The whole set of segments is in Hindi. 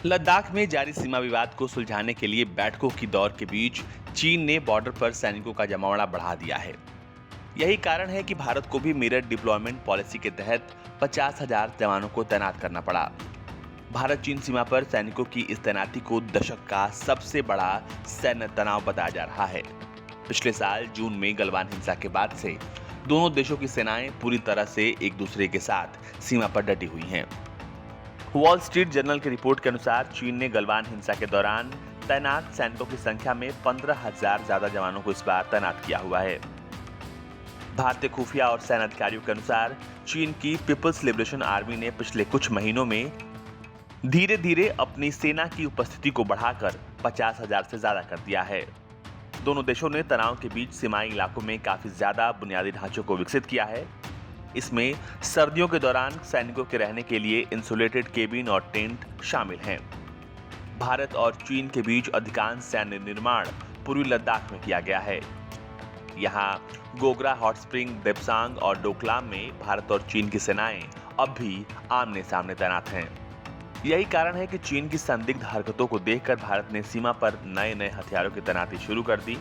लद्दाख में जारी सीमा विवाद को सुलझाने के लिए बैठकों की दौर के बीच चीन ने बॉर्डर पर सैनिकों का जमावड़ा बढ़ा दिया है। यही कारण है कि भारत को भी मिरर डिप्लॉयमेंट पॉलिसी के तहत 50,000 जवानों को तैनात करना पड़ा। भारत चीन सीमा पर सैनिकों की इस तैनाती को दशक का सबसे बड़ा सैन्य तनाव बताया जा रहा है। पिछले साल जून में गलवान हिंसा के बाद से दोनों देशों की सेनाएं पूरी तरह से एक दूसरे के साथ सीमा पर डटी हुई हैं। वॉल स्ट्रीट जर्नल की रिपोर्ट के अनुसार चीन ने गलवान हिंसा के दौरान तैनात सैनिकों की संख्या में 15,000 ज्यादा जवानों को इस बार तैनात किया हुआ है। भारतीय खुफिया और सैन्य अधिकारियों के अनुसार चीन की पीपल्स लिबरेशन आर्मी ने पिछले कुछ महीनों में धीरे धीरे अपनी सेना की उपस्थिति को बढ़ाकर 50,000 से ज्यादा कर दिया है। दोनों देशों ने तनाव के बीच सीमाई इलाकों में काफी ज्यादा बुनियादी ढांचों को विकसित किया है। इसमें सर्दियों के दौरान सैनिकों के रहने के लिए इंसुलेटेड केबिन और टेंट शामिल हैं। भारत और चीन के बीच अधिकांश सैन्य निर्माण पूर्वी लद्दाख में किया गया है। यहाँ गोगरा हॉट स्प्रिंग, देपसांग और डोकलाम में भारत और चीन की सेनाएं अब भी आमने सामने तैनात हैं। यही कारण है कि चीन की संदिग्ध हरकतों को देखकर भारत ने सीमा पर नए नए हथियारों की तैनाती शुरू कर दी।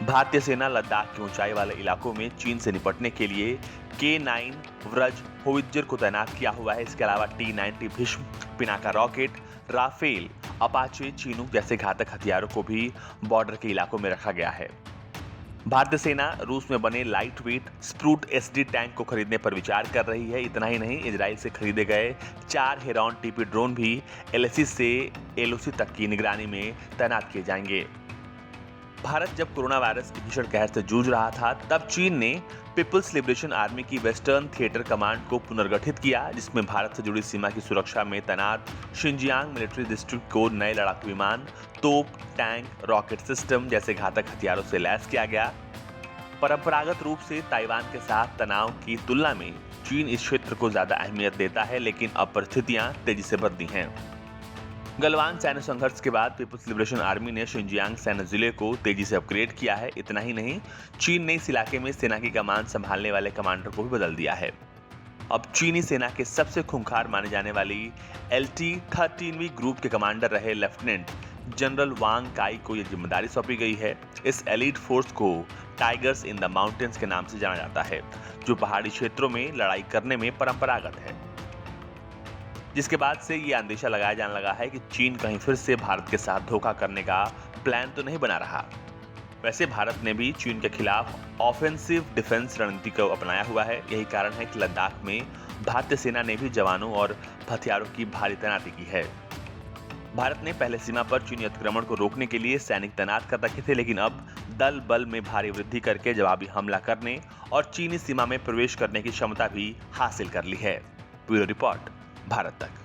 भारतीय सेना लद्दाख के ऊंचाई वाले इलाकों में चीन से निपटने के लिए K9 व्रज होवित्जर को तैनात किया हुआ है। इसके अलावा T-90 Bhishma, Pinaka rocket, Rafale, Apache, Chinook जैसे घातक हथियारों को भी बॉर्डर के इलाकों में रखा गया है। भारतीय सेना रूस में बने लाइट वेट स्प्रूट SD टैंक को खरीदने पर विचार कर रही है। इतना ही नहीं, इजराइल से खरीदे गए 4 हेरॉन TP ड्रोन भी LAC से LOC तक की निगरानी में तैनात किए जाएंगे। भारत जब कोरोना वायरस की भीषण कहर से जूझ रहा था, तब चीन ने पीपल्स लिबरेशन आर्मी की वेस्टर्न थिएटर कमांड को पुनर्गठित किया, जिसमें भारत से जुड़ी सीमा की सुरक्षा में तैनात शिनजियांग मिलिट्री डिस्ट्रिक्ट को नए लड़ाकू विमान, तोप, टैंक, रॉकेट सिस्टम जैसे घातक हथियारों से लैस किया गया। परंपरागत रूप से ताइवान के साथ तनाव की तुलना में चीन इस क्षेत्र को ज्यादा अहमियत देता है, लेकिन अब परिस्थितियां तेजी से बदली हैं। गलवान सैन्य संघर्ष के बाद पीपल्स लिबरेशन आर्मी ने शिनजियांग सैन्य जिले को तेजी से अपग्रेड किया है। इतना ही नहीं, चीन ने इस इलाके में सेना की कमान संभालने वाले कमांडर को भी बदल दिया है। अब चीनी सेना के सबसे खूंखार माने जाने वाली LT 13वीं ग्रुप के कमांडर रहे लेफ्टिनेंट जनरल वांग काई को यह जिम्मेदारी सौंपी गई है। इस एलीट फोर्स को टाइगर्स इन द माउंटेन्स के नाम से जाना जाता है, जो पहाड़ी क्षेत्रों में लड़ाई करने में परंपरागत है। जिसके बाद से ये अंदेशा लगाया जाने लगा है कि चीन कहीं फिर से भारत के साथ धोखा करने का प्लान तो नहीं बना रहा। वैसे भारत ने भी चीन के खिलाफ ऑफेंसिव डिफेंस रणनीति को अपनाया हुआ है। यही कारण है कि लद्दाख में भारतीय सेना ने भी जवानों और हथियारों की भारी तैनाती की है। भारत ने पहले सीमा पर चीनी अतिक्रमण को रोकने के लिए सैनिक तैनात कर रखे थे, लेकिन अब दल बल में भारी वृद्धि करके जवाबी हमला करने और चीनी सीमा में प्रवेश करने की क्षमता भी हासिल कर ली है। ब्यूरो रिपोर्ट, भारत तक।